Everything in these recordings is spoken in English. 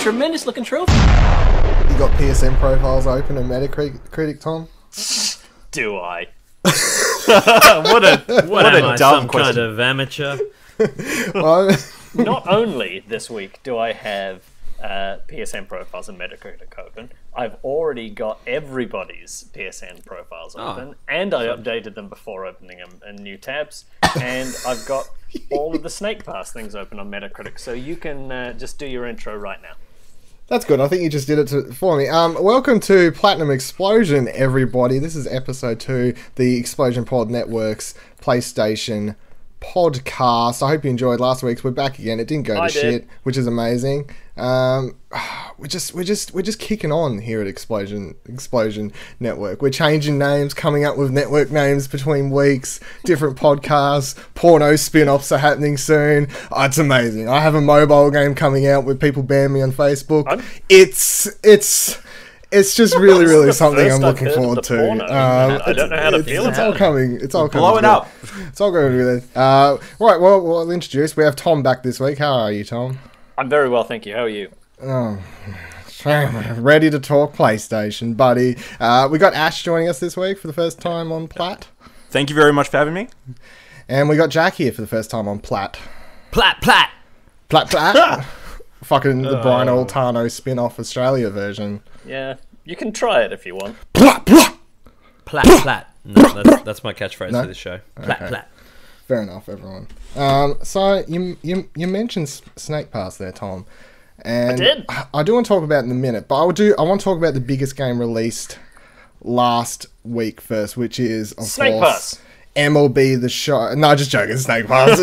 tremendous looking trophy. You got PSN profiles open and Metacritic, Tom? Do I? What a dumb some question. kind of amateur? Well, Not only this week do I have PSN profiles and Metacritic open, I've already got everybody's PSN profiles open, and I updated them before opening them in new tabs, and I've got all of the Snake Pass things open on Metacritic, so you can just do your intro right now. that's good. I think you just did it for me. Welcome to Platinum Explosion, everybody. This is episode 2, the Explosion Pod Network's PlayStation podcast. I hope you enjoyed last week's. We're back again. It didn't go to shit, which is amazing. We're just kicking on here at Explosion Network. We're changing names, coming up with network names between weeks, different podcasts, porno spin-offs are happening soon. Oh, it's amazing. I have a mobile game coming out where people ban me on Facebook. It's just really something I'm looking forward to. I don't know how to feel it's about all it. coming. It's all coming. Blow it up. It's all going good. Right, well, we'll introduce. We have Tom back this week. How are you, Tom? I'm very well, thank you. How are you? Oh, ready to talk PlayStation, buddy. We got Ash joining us this week for the first time on Plat. Thank you very much for having me. And we got Jack here for the first time on Plat. Plat! Plat! Fucking the Brian Altano spin-off Australia version. Yeah, you can try it if you want. Plat! Plat. No, that's my catchphrase for this show. Plat. Fair enough, everyone. So you mentioned Snake Pass there, Tom. And I did. I do want to talk about it in a minute, but I want to talk about the biggest game released last week first, which is, of Snake course, Pass. MLB The Show. No, just joking. Snake Pass.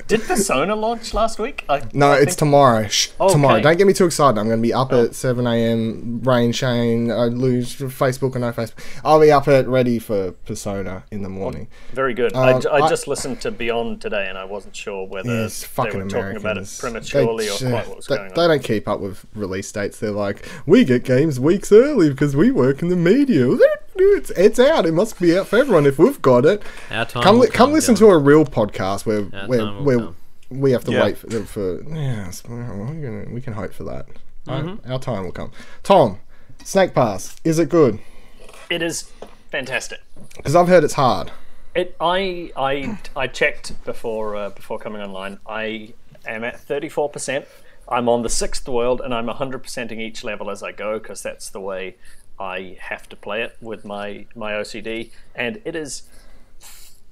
Did Persona launch last week? No, it's tomorrow. Okay. Tomorrow. Don't get me too excited. I'm going to be up at 7 a.m. Rain, Shane. I lose Facebook or no Facebook. I'll be up ready for Persona in the morning. Very good. I just listened to Beyond today, and I wasn't sure whether It's they fucking were talking about it Americans. prematurely or quite what was going They on. don't keep up with release dates. They're like, we get games weeks early because we work in the media. It's out. It must be out for everyone if we've got it. Our time will Come listen Dylan. to a real podcast where come. we have to Yeah. wait for yes, we can hope for that. Our time will come. Tom, Snake Pass, is it good? It is fantastic. Because I've heard it's hard. I checked before coming online. I am at 34%. I'm on the 6th world, and I'm 100%ing each level as I go because that's the way I have to play it with my OCD, and it is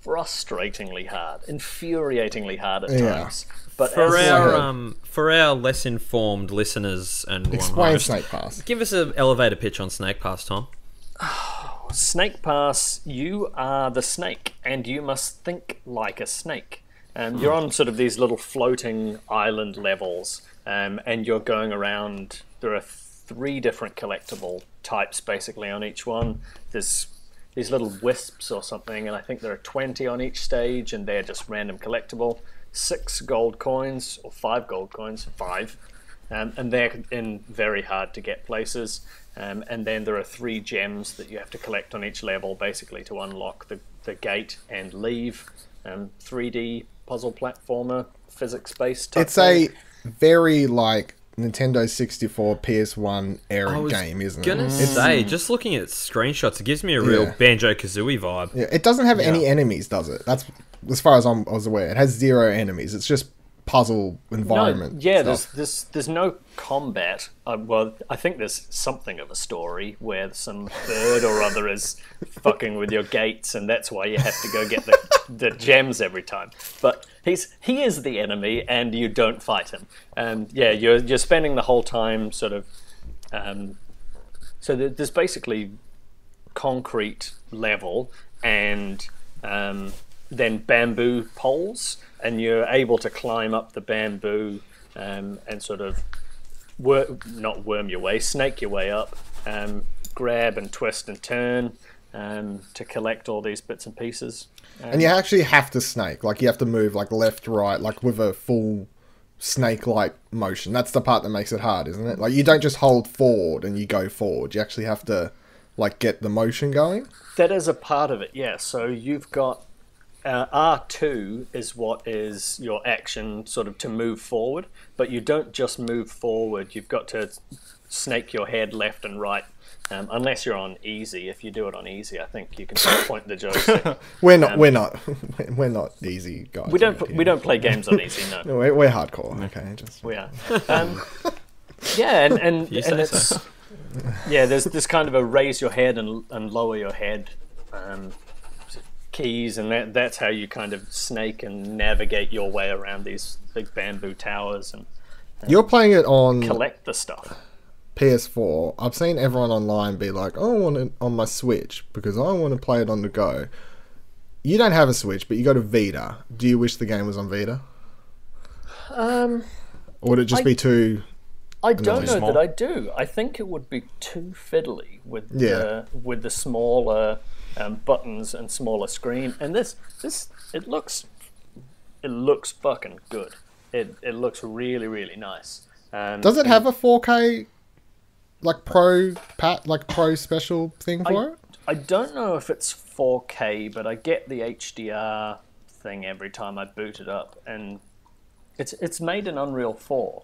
frustratingly hard, infuriatingly hard at times. But For our less informed listeners and Explain host, Snake Pass. give us an elevator pitch on Snake Pass, Tom. Snake Pass, you are the snake, and you must think like a snake. You're on sort of these little floating island levels, and you're going around. There are 3 different collectible types basically on each one. There's these little wisps or something, and I think there are 20 on each stage, and they're just random collectible. 6 gold coins, or 5 gold coins, 5. And they're in very hard to get places. And then there are 3 gems that you have to collect on each level, basically to unlock the gate and leave. 3D puzzle platformer, physics-based type It's thing. a very Nintendo 64 PS1 era game, isn't it? I was gonna say, just looking at screenshots, it gives me a real Banjo-Kazooie vibe. Yeah, it doesn't have any enemies, does it? That's as far as I was aware. It has 0 enemies. It's just puzzle environment. Stuff. There's no combat. Well, I think there's something of a story where some bird or other is fucking with your gates, and that's why you have to go get the gems every time. But he is the enemy, and you don't fight him. You're spending the whole time sort of. So there's basically concrete level and then bamboo poles, and you're able to climb up the bamboo and sort of not worm your way, snake your way up, grab and twist and turn to collect all these bits and pieces. And you actually have to snake. You have to move left, right, with a full snake-like motion. That's the part that makes it hard, isn't it? You don't just hold forward and you go forward. You actually have to get the motion going. That is a part of it, yeah. So you've got R2 is what is your action sort of to move forward, but you don't just move forward. You've got to snake your head left and right. Unless you're on easy. If you do it on easy, I think you can point the joystick. We're not easy guys. We don't play games on easy. No, we're hardcore. Okay, we are. Yeah, and it's there's this kind of a raise your head and lower your head keys, and that's how you kind of snake and navigate your way around these big bamboo towers and you're playing it on collect the stuff. PS4. I've seen everyone online be like, "Oh, I want it on my Switch because I want to play it on the go." You don't have a Switch, but you go to Vita. Do you wish the game was on Vita? Or would it just be too? I don't know that I do. I think it would be too fiddly with the smaller buttons and smaller screen. And this it looks fucking good. It looks really, really nice. Does it have a 4K pro special thing for it? I don't know if it's 4K, but I get the HDR thing every time I boot it up, and it's made in Unreal 4.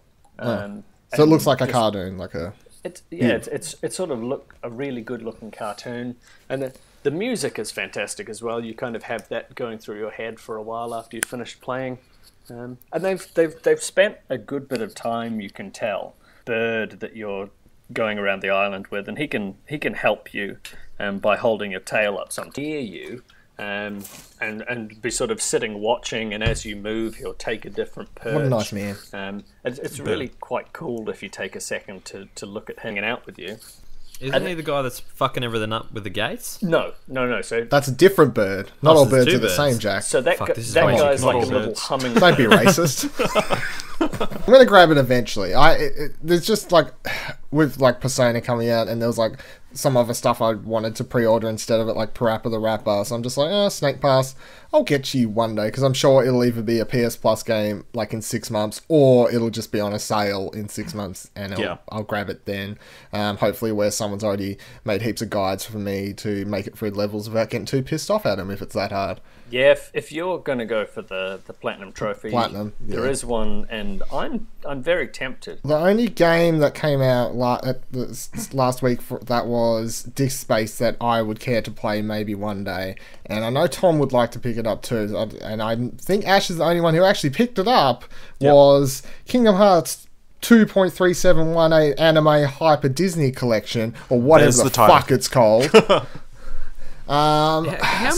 So it looks like a cartoon, like a. It's sort of a really good looking cartoon, and the music is fantastic as well. You kind of have that going through your head for a while after you've finished playing, and they've spent a good bit of time. You can tell Bird that you're going around the island with, and he can help you by holding your tail up some near you. And be sort of sitting watching, and as you move, he'll take a different perch. What a nice man. It's really quite cool if you take a second to look at hanging out with you. Isn't he the guy that's fucking everything up with the gates? No. So that's a different bird. Not all birds are the same, Jack. So that guy's like a little humming. Don't be racist. I'm gonna grab it eventually. There's just like with like Persona coming out, and there was like some other stuff I wanted to pre-order instead of it, like Parappa the Rapper. So I'm just like, Snake Pass, I'll get you one day, because I'm sure it'll either be a PS Plus game like in 6 months, or it'll just be on a sale in 6 months, and I'll grab it then. Hopefully where someone's already made heaps of guides for me to make it through levels without getting too pissed off at them if it's that hard. Yeah, if you're going to go for the Platinum Trophy, there is one, and I'm very tempted. The only game that came out last week that was Disc Space that I would care to play maybe one day, and I know Tom would like to pick it up too, and I think Ash is the only one who actually picked it up, was Kingdom Hearts 2.3718 Anime Hyper Disney Collection, or whatever the fuck it's called. How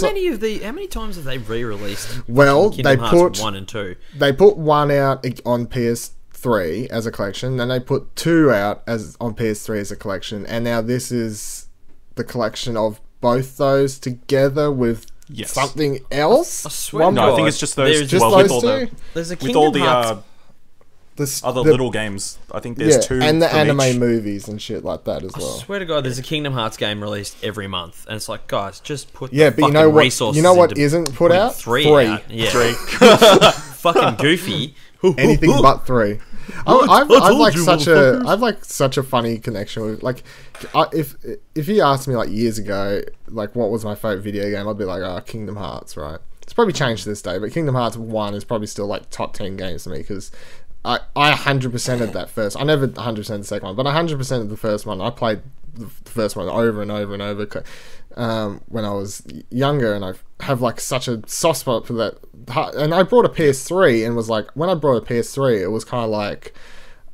many times have they re-released? Well, Kingdom Hearts 1 and 2. They put one out on PS3 as a collection, then they put two out on PS3 as a collection, and now this is the collection of both those together with something else. I swear, I think it's just those. Those two. There's a Kingdom Hearts. Other little games. I think there's two. And the anime movies and shit like that as well. I swear to God, there's a Kingdom Hearts game released every month. And it's like, guys, just put but you know what, resources. You know what isn't put out? Three. Out. Yeah. 3. Fucking goofy. Anything but 3. I've like such a funny connection with, like, if you asked me like years ago, like what was my favorite video game, I'd be like, Kingdom Hearts, right? It's probably changed to this day, but Kingdom Hearts 1 is probably still like top 10 games for me, because I 100%ed that first. I never 100% the second one, but 100% the first one. I played the first one over and over and over when I was younger, and I have like such a soft spot for that. And I brought a PS3, and was like, when I brought a PS3, it was kind of like,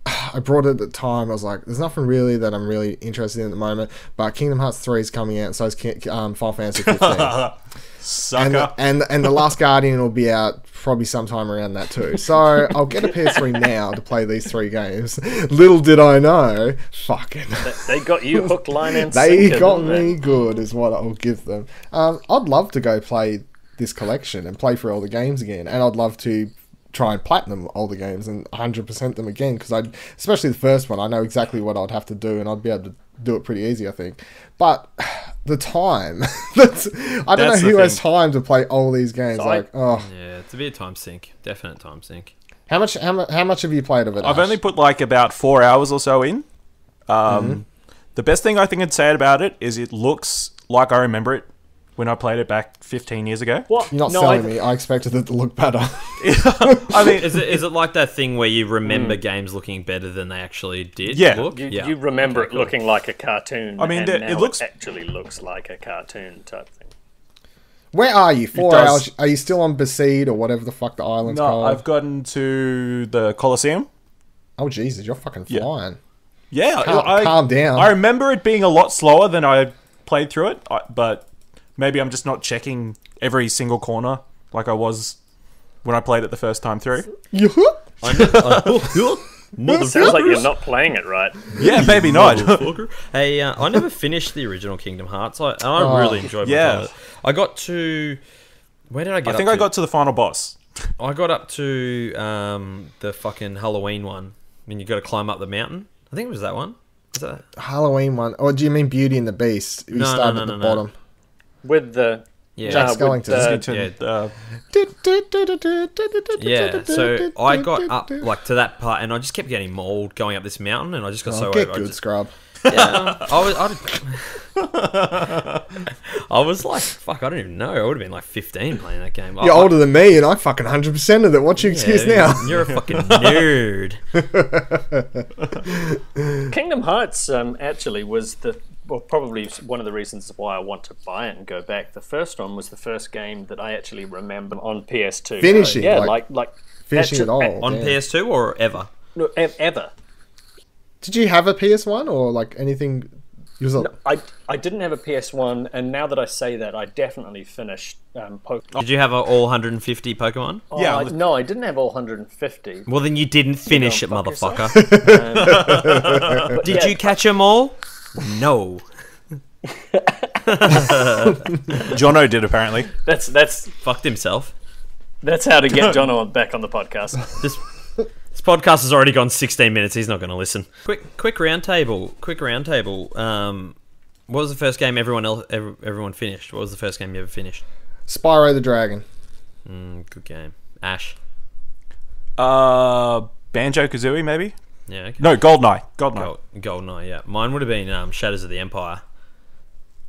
I brought it at the time, I was like, there's nothing really that I'm really interested in at the moment, but Kingdom Hearts 3 is coming out, and so is Final Fantasy 15. Sucker. And The Last Guardian will be out probably sometime around that too. So I'll get a PS3 now to play these 3 games. Little did I know, fucking. They got you hook, line, and sinker. They got me good, is what I'll give them. I'd love to go play this collection and play through all the games again, and I'd love to try and platinum all the games and 100% them again, because especially the first one, I know exactly what I'd have to do, and I'd be able to do it pretty easy, I think. But the time, I don't know who has time to play all these games. Yeah, it's a bit of time sink, definite time sink. How much have you played of it? I've only put like about 4 hours or so in. The best thing I think I'd say about it is it looks like I remember it when I played it back 15 years ago. What? You're not selling me. I expected it to look better. I mean, Is it like that thing where you remember games looking better than they actually did? Yeah. Look? You remember it looking like a cartoon. I mean, and it now looks- actually looks like a cartoon type thing. Where are you? 4 does. hours? Are you still on Besieged or whatever the fuck the island's no, called? I've gotten to the Colosseum. Oh, Jesus, you're fucking flying. Yeah, Calm down. I remember it being a lot slower than I played through it, but maybe I'm just not checking every single corner like I was when I played it the first time through. Sounds like you're not playing it right. Yeah, maybe not. Hey, I never finished the original Kingdom Hearts. I really enjoyed my time with it. I got to... Where did I get I think I got to the final boss. I got up to the fucking Halloween one. When you got to climb up the mountain. I think it was that one. Is that... Halloween one. Or do you mean Beauty and the Beast? You started at the bottom. With the... Yeah. Jack Skellington. Yeah, so I got up like to that part, and I just kept getting mauled going up this mountain, and I just got so get over. good, scrub. Yeah, I was like, fuck, I don't even know. I would have been like 15 playing that game. You're older than me, and I fucking 100%ed it. What's your excuse now? You're a fucking nerd. Kingdom Hearts actually was probably one of the reasons why I want to buy it and go back. The first one was the first game that I actually remember on PS2. Finishing, yeah, like finishing it all. On PS2 or ever? No, ever. Did you have a PS1 or like anything? I didn't have a PS1, and now that I say that, I definitely finished Pokemon. Did you have all 150 Pokemon? Yeah. No, I didn't have all 150. Well, then you didn't finish it, fuck motherfucker. But Did yeah, you catch them all? No. Jono did, apparently. That's Fucked himself. That's how to get Jono back on the podcast. This podcast has already gone 16 minutes. He's not going to listen. Quick round table. What was the first game everyone finished? What was the first game you ever finished? Spyro the Dragon. Good game. Ash. Banjo-Kazooie, maybe? Yeah. Okay. No, Goldeneye. Goldeneye. Yeah. Mine would have been Shadows of the Empire.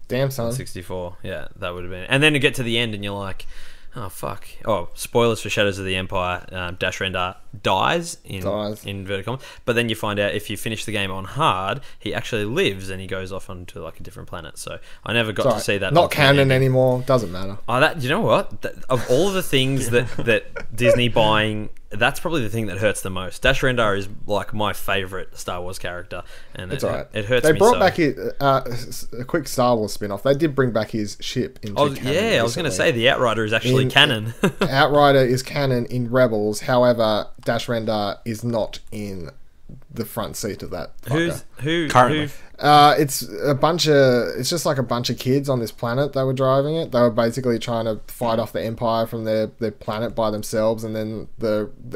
Damn, son. 64. Yeah, that would have been. And then you get to the end and you're like, oh fuck. Oh, spoilers for Shadows of the Empire. Dash Rendar dies in inverted commas. But then you find out if you finish the game on hard, he actually lives and he goes off onto like a different planet. So I never got to see that. Not canon anymore. Doesn't matter. Oh, you know what? Of all of the things that Disney buying, that's probably the thing that hurts the most. Dash Rendar is like my favourite Star Wars character, and it hurts me. They brought back a quick Star Wars spin-off. They did bring back his ship into canon. Yeah, I was going to say the Outrider is actually canon. Outrider is canon in Rebels. However, Dash Rendar is not in the front seat of that fucker. Who currently? It's just like a bunch of kids on this planet that were driving it. They were basically trying to fight off the Empire from their planet by themselves, and then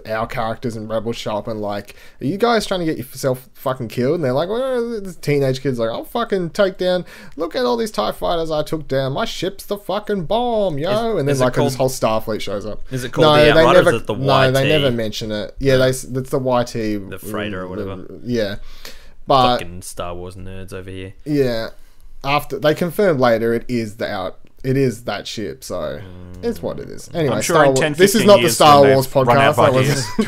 our characters in Rebels show up and like, are you guys trying to get yourself fucking killed? And they're like, well, this teenage kid's like, I'll fucking take down, look at all these TIE fighters I took down, my ship's the fucking bomb, yo. And then like this whole Starfleet shows up. Is it called the Outrider, or is it the YT? No, they never mention it. Yeah, it's the YT. The freighter or whatever. Yeah. But fucking Star Wars nerds over here. Yeah, after they confirmed later, it is that ship. So it's what it is. Anyway, I'm sure in 10, this is not the Star Wars run out podcast. of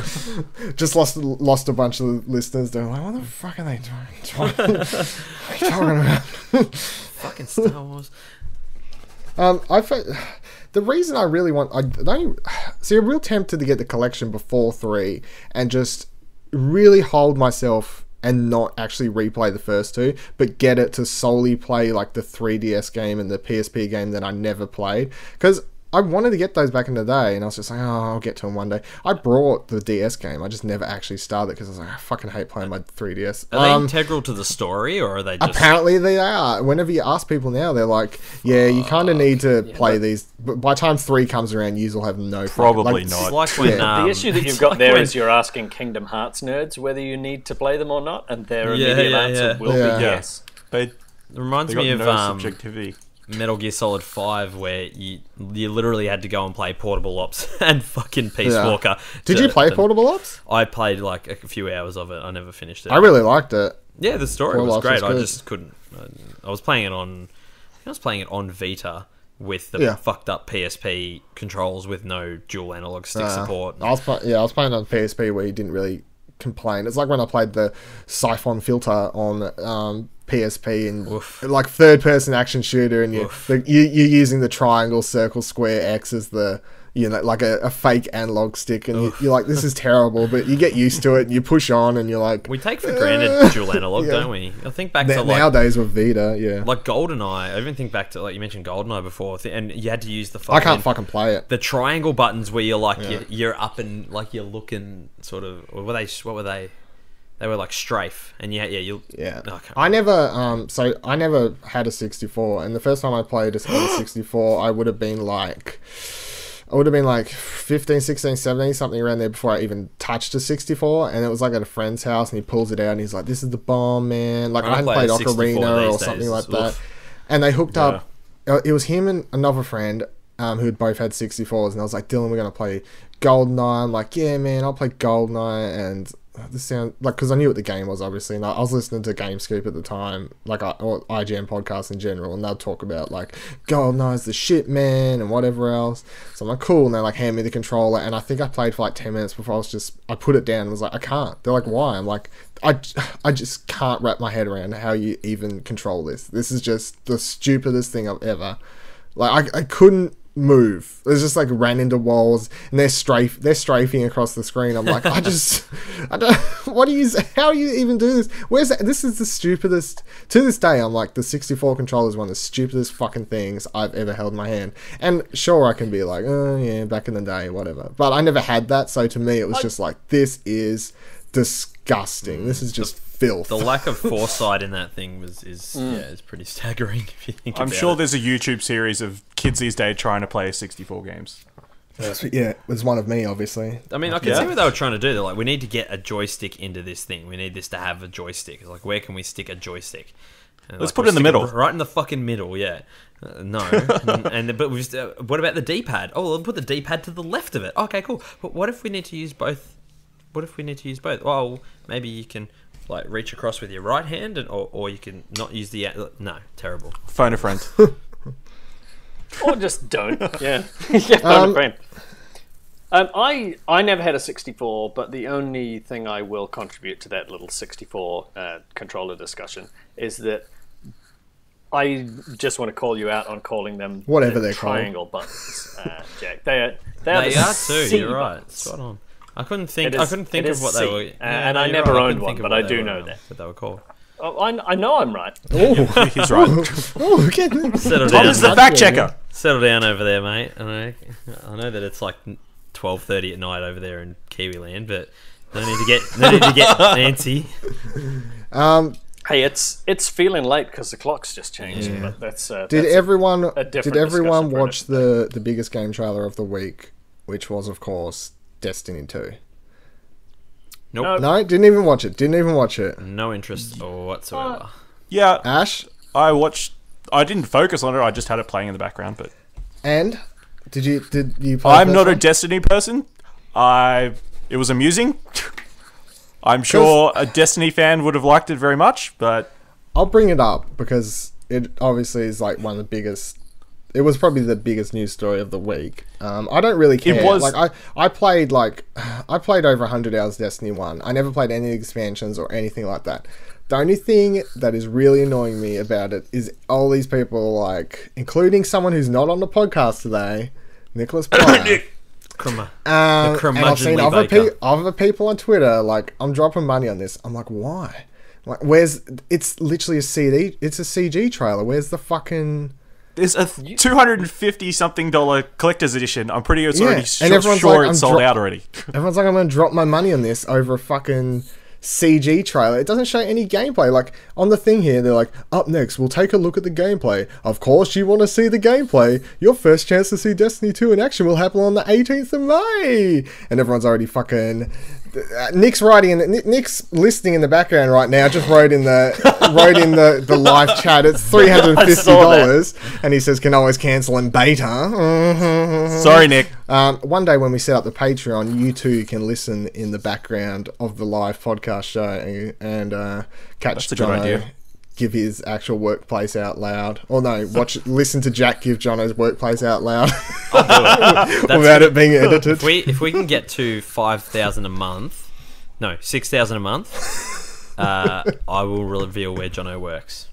That was just lost a bunch of listeners. They're like, what the fuck are they doing? What are you talking about? Fucking Star Wars. The reason I really want, I don't see a real tempted to get the collection before 3 and just really hold myself and not actually replay the first two, but get it to solely play like the 3DS game and the PSP game that I never played. Because I wanted to get those back in the day, and I was just like, oh, I'll get to them one day. I brought the DS game, I just never actually started because I was like, I fucking hate playing my 3DS. Are they integral to the story, or are they just... Apparently they are. Whenever you ask people now, they're like, yeah, you kind of need to play these. But by the time 3 comes around, you'll have no... Probably not. It's like when, the issue that you've got there is you're asking Kingdom Hearts nerds whether you need to play them or not, and their immediate answer will be yes. It reminds me of subjectivity. Metal Gear Solid 5, where you literally had to go and play Portable Ops and fucking Peace Walker. Did you play Portable Ops? I played like a few hours of it. I never finished it. I really liked it. Yeah, the story Portable was Ops great. was I just couldn't. I was playing it on Vita, with the fucked up PSP controls with no dual analog stick support. I was playing on PSP where you didn't really complain. It's like when I played the Siphon filter on PSP and like third person action shooter, and you're using the triangle, circle, square, X as the like a fake analog stick, and you're like, this is terrible, but you get used to it and you push on and you're like, we take for granted dual analog, don't we? I think back to nowadays with Vita, like GoldenEye. I even think back to, like, you mentioned GoldenEye before, and you had to use the fucking, I can't fucking play it, the triangle buttons where you're like you're up and like you're looking sort of, or what were they? They were like strafe, and I never had a 64, and the first time I played a 64, I would have been like 15, 16, 17, something around there before I even touched a 64, and it was like at a friend's house, and he pulls it out and he's like, this is the bomb, man. Like, I hadn't played Ocarina or something like that. And they hooked up, it was him and another friend who had both had 64s, and I was like, Dylan, we're going to play GoldenEye. I'm like, yeah, man, I'll play GoldenEye, and this sound like, because I knew what the game was, obviously, and I was listening to GameScoop at the time, like, or IGN podcasts in general, and they'd talk about like GoldenEye's the shit, man, and whatever else. So I'm like, cool, and they like hand me the controller, and I think I played for like 10 minutes before I put it down and was like, I can't. They're like, why? I'm like, I just can't wrap my head around how you even control this. This is just the stupidest thing I've ever, like, I couldn't move. It's just like ran into walls, and they're strafing across the screen. I'm like, I don't, how do you even do this? This is the stupidest, to this day. I'm like, the 64 controller is one of the stupidest fucking things I've ever held in my hand. And sure, I can be like, oh yeah, back in the day, whatever, but I never had that, so to me it was just like, this is disgusting. This is just filth. The lack of foresight in that thing is pretty staggering if you think about it. I'm sure there's a YouTube series of kids these days trying to play 64 games. Yeah, it was one of me, obviously. I mean, I can see what they were trying to do. They're like, we need to get a joystick into this thing. We need this to have a joystick. It's like, where can we stick a joystick? And let's put it in the middle. Right in the fucking middle, yeah. No. But we've what about the D-pad? Oh, we'll put the D-pad to the left of it. Okay, cool. But what if we need to use both? Well, maybe you can like reach across with your right hand, or you can not use the... No, terrible. Phone a friend. Or just don't. Yeah. Phone a friend. I never had a 64, but the only thing I will contribute to that little 64 controller discussion is that I just want to call you out on calling them whatever they're triangle called. Buttons, Jack. They are too. C you're right. buttons. Spot on. I couldn't think of what they were. And I never owned one, but I do know that. What they were called. Oh, I know I'm right. Oh, he's right. Settle Tom down. is the fact checker. Settle down over there, mate. I know that it's like 12:30 at night over there in Kiwiland, but no need to get fancy. Hey, it's feeling late because the clock's just changed. Yeah. But that's did everyone discussion watch the biggest game trailer of the week, which was of course Destiny 2? Nope. No, didn't even watch it. No interest whatsoever. Yeah, Ash, I watched. I didn't focus on it. I just had it playing in the background. But did you play? I'm not a Destiny person. It was amusing. I'm sure a Destiny fan would have liked it very much, but I'll bring it up because it obviously is like one of the biggest. It was probably the biggest news story of the week. I don't really care. It was... Like I played over 100 hours Destiny 1. I never played any expansions or anything like that. The only thing that is really annoying me about it is all these people, like, including someone who's not on the podcast today, Nicholas Pryor. And I've seen other people on Twitter, like, I'm dropping money on this. I'm like, why? Like, it's literally a CD. It's a CG trailer. Where's the fucking... There's a $250-something collector's edition. I'm pretty sure it's sold out already. Everyone's like, I'm going to drop my money on this over a fucking CG trailer. It doesn't show any gameplay. Like, on the thing here, they're like, up next, we'll take a look at the gameplay. Of course you want to see the gameplay. Your first chance to see Destiny 2 in action will happen on the 18th of May. And everyone's already fucking... Nick's listening in the background right now. Just wrote in the live chat. It's $350, and he says can always cancel in beta. Sorry, Nick. One day when we set up the Patreon, you too can listen in the background of the live podcast show and catch Jono give his actual workplace out loud. Or no, listen to Jack give Jono's workplace out loud. I'll do it. Without it being edited. If we can get to 5,000 a month, no, 6,000 a month, I will reveal where Jono works.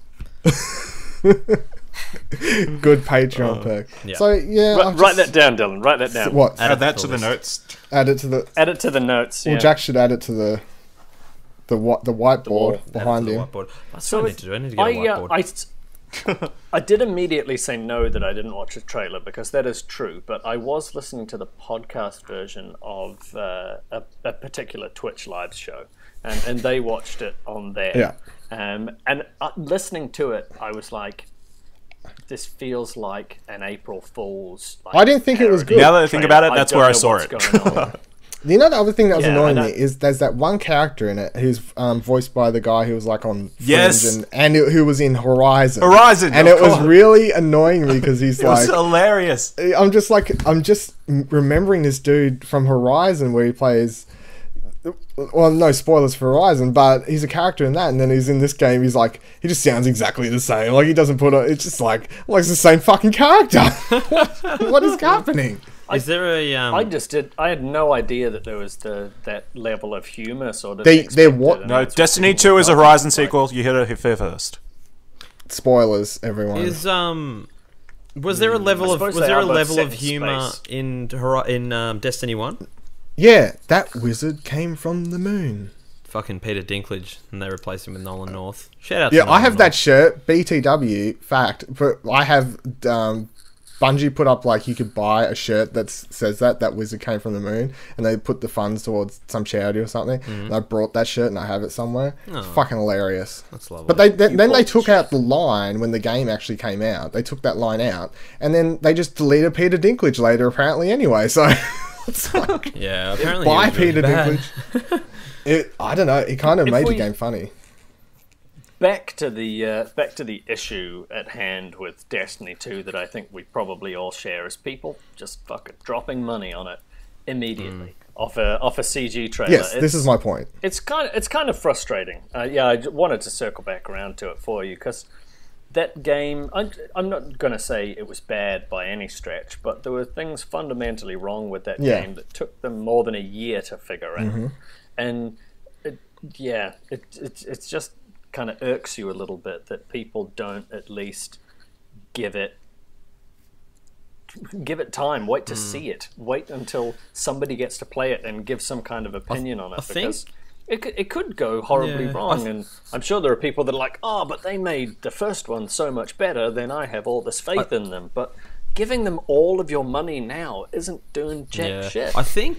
Good Patreon perk. Yeah. So yeah, Write that down, Dylan. Write that down. What? Add that to the notes. Add it to the. Add it to the notes. Well, Yeah. Jack should add it to the whiteboard wall. behind Add it to him. the whiteboard. That's what I need to do. I need to get a whiteboard. I did immediately say no that I didn't watch the trailer because that is true. But I was listening to the podcast version of a particular Twitch live show, and they watched it on there. Yeah. And listening to it, I was like, this feels like an April Fool's. Like, I didn't think it was parody good. Now that I think about it, trailer. that's don't where I know saw what's it. going on. You know, the other thing that was Yeah, annoying I me know. is there's that one character in it who's voiced by the guy who was like on Fringe Yes. who was in Horizon. Horizon, and of it was course. really annoying me because he's It was like, hilarious. I'm just remembering this dude from Horizon where he plays. Well, no spoilers for Horizon, but he's a character in that, and then he's in this game. He's like, he just sounds exactly the same. Like he doesn't put it's just like it's the same fucking character. What is happening? Is there a I had no idea that there was that level of humor sort of. They're what? expected, and No, that's what Destiny people 2 is a like. Horizon sequel. You heard it here first. Spoilers, everyone. was there a level of suppose they are both set in humor space. in Destiny 1? Yeah, that wizard came from the moon. Fucking Peter Dinklage, and they replaced him with Nolan North. Shout out to Yeah, Nolan I have North. that shirt, BTW, fact, but I have Bungie put up like you could buy a shirt that says that wizard came from the moon, and they put the funds towards some charity or something. And I brought that shirt and I have it somewhere. It's fucking hilarious. That's lovely. But then they took out the line when the game actually came out. They took that line out, and then they just deleted Peter Dinklage later, apparently. Anyway, so it's like Yeah, apparently buy he was really Peter bad. Dinklage. I don't know. It kind of If made the we- game funny. Back to the issue at hand with Destiny 2 that I think we probably all share as people just fucking dropping money on it immediately off a CG trailer. Yes, this is my point. It's kind of frustrating. I wanted to circle back around to it for you because that game. I'm not going to say it was bad by any stretch, but there were things fundamentally wrong with that Yeah. game that took them more than a year to figure out, and it's just kind of irks you a little bit that people don't at least give it time. Wait to see it. Wait until somebody gets to play it and give some kind of opinion on it, because it could go horribly wrong. And I'm sure there are people that are like, oh, but they made the first one so much better, then I have all this faith in them. But giving them all of your money now isn't doing jack shit. I think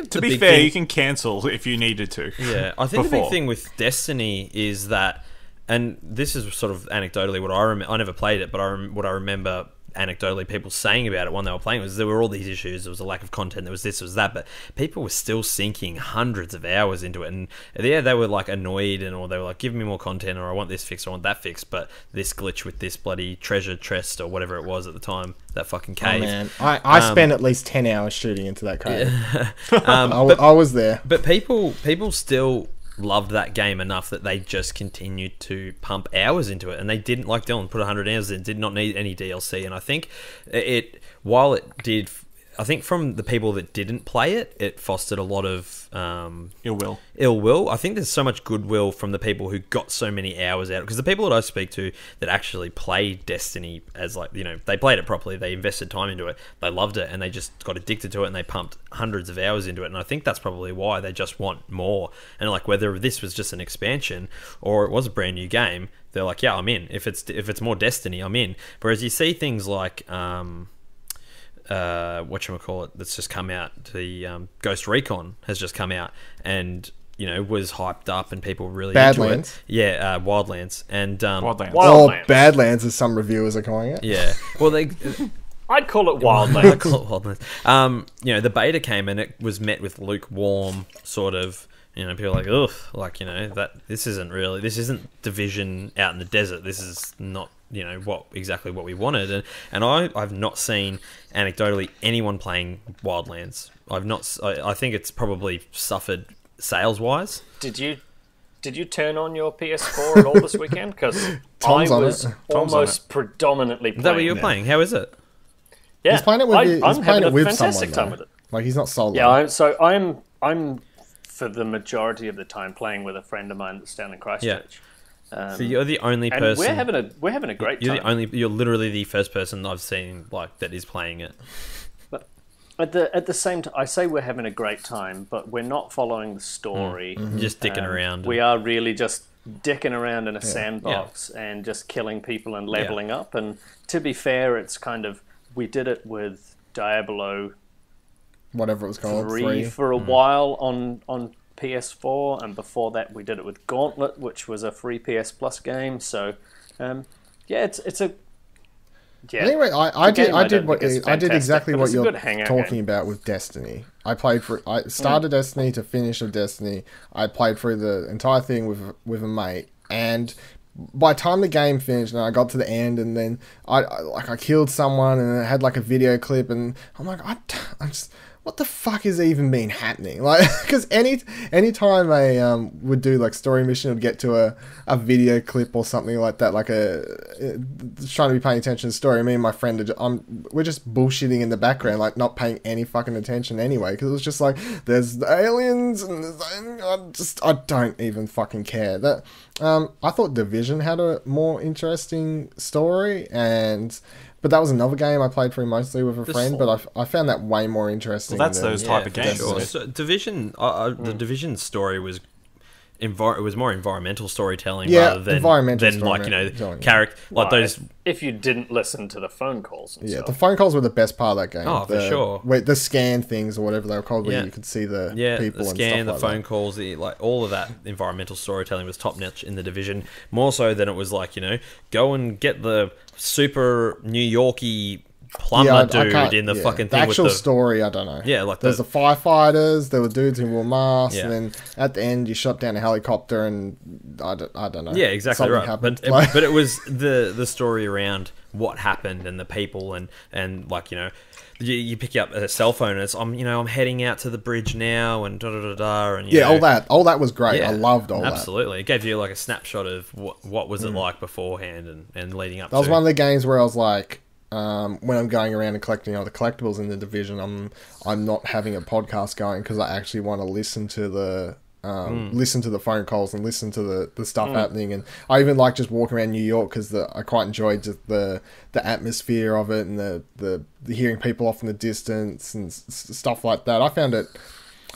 To be fair, you can cancel if you needed to. Yeah, I think the Before. big thing with Destiny is that, and this is sort of anecdotally what I remember. I never played it, but what I remember anecdotally people saying about it when they were playing was there were all these issues. There was a lack of content. There was this, there was that, but people were still sinking hundreds of hours into it. And yeah, they were like annoyed, or they were like, "Give me more content," or "I want this fixed, or I want that fixed." But this glitch with this bloody treasure chest or whatever it was at the time, that fucking cave. Oh, man. I spent at least 10 hours shooting into that cave. I I was there. But people still loved that game enough that they just continued to pump hours into it, and they didn't, like Dylan, put 100 hours in, did not need any DLC. And I think while it did, I think from the people that didn't play it, it fostered a lot of ill will. I think there's so much goodwill from the people who got so many hours out, because the people that I speak to that actually played Destiny as, like, they played it properly, they invested time into it, they loved it, and they just got addicted to it, and they pumped hundreds of hours into it. And I think that's probably why they just want more. And like, whether this was just an expansion or it was a brand new game, they're like, yeah, I'm in. If it's more Destiny, I'm in. Whereas you see things like whatchamacallit, that's just come out, the Ghost Recon has just come out, and was hyped up and people really Badlands? into it. Yeah, Wildlands. And Wildlands. Or Wildlands. Badlands, as some reviewers are calling it. yeah, well, they I'd call it I Wildlands. call it Wildlands. The beta came and it was met with lukewarm sort of, people are like, ugh, like, this isn't Division out in the desert. This is not, exactly what we wanted. And I've not seen anecdotally anyone playing Wildlands. I think it's probably suffered sales wise. Did did you turn on your PS4 at all this weekend? Because I Tom's on was it. almost predominantly playing. Is that what you were playing? How is it? Yeah, He's playing it with he's I'm playing having it with a fantastic someone, time though. with it. Like, he's not solo. Yeah, I'm for the majority of the time playing with a friend of mine that's down in Christchurch. So you're the only And person. we're having a great You're time. You're literally the first person I've seen like that is playing it. But at the same time, I say we're having a great time, but we're not following the story. Just dicking around. We are really just dicking around in a sandbox and just killing people and leveling up. And to be fair, it's kind of, we did it with Diablo Whatever it was called. 3 for a while on PS4, and before that we did it with Gauntlet, which was a free PS Plus game. So it's a Anyway, I did exactly what you're talking game. about with Destiny. I started Destiny to finish of Destiny. I played through the entire thing with a mate, and by the time the game finished and I got to the end, and then I killed someone and it had like a video clip, and I'm like, I'm just, what the fuck is even been happening? Like, because any time I would do like story mission, would get to a video clip or something like that, like trying to be paying attention to the story. Me and my friend we're just bullshitting in the background, like not paying any fucking attention anyway, because it was just like, there's the aliens and I don't even fucking care. That I thought Division had a more interesting story, but that was another game I played through mostly with a friend, but I found that way more interesting. Well, that's those type of games. Sure. So Division, the Division story was it was more environmental storytelling rather than character like those. If you didn't listen to the phone calls, and stuff. The phone calls were the best part of that game. For sure. The scan things or whatever they were called, where you could see the people, the scan, and the stuff phone like calls, all of that environmental storytelling was top notch in the Division. More so than it was like, go and get the super New Yorkie plumber dude in the fucking thing. The actual with the story, I don't know. Yeah, like there's the firefighters, there were dudes who wore masks, Yeah. and then at the end you shot down a helicopter, and I don't know. Yeah, exactly Something right. happened. But it was the story around what happened and the people and like, you pick up a cell phone and it's I'm heading out to the bridge now and and all that was great. I loved all that. Absolutely. It gave you like a snapshot of what was it like beforehand and leading up. That was one of the games where I was like, when I'm going around and collecting all the collectibles in the Division, I'm not having a podcast going because I actually want to listen to the phone calls and listen to the stuff happening. And I even like just walking around New York because I quite enjoyed just the atmosphere of it and the hearing people off in the distance and stuff like that. I found it.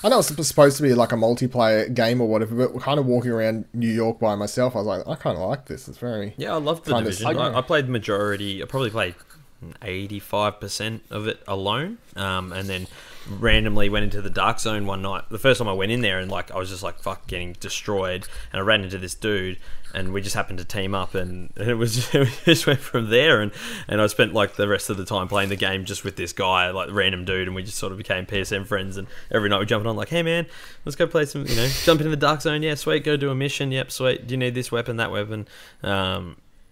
I know it's supposed to be like a multiplayer game or whatever, but kind of walking around New York by myself, I was like, I kind of like this. It's very... Yeah, I loved the Division. I played the majority. I probably played 85% of it alone, and then randomly went into the Dark Zone one night. The first time I went in there, and like I was just like fuck getting destroyed, and I ran into this dude, and we just happened to team up, and it just went from there, and I spent like the rest of the time playing the game just with this guy, like the random dude, and we just sort of became PSN friends, and every night we jumped on like, hey man, let's go play some, jump into the Dark Zone, yeah sweet, go do a mission, yep sweet, do you need this weapon, that weapon?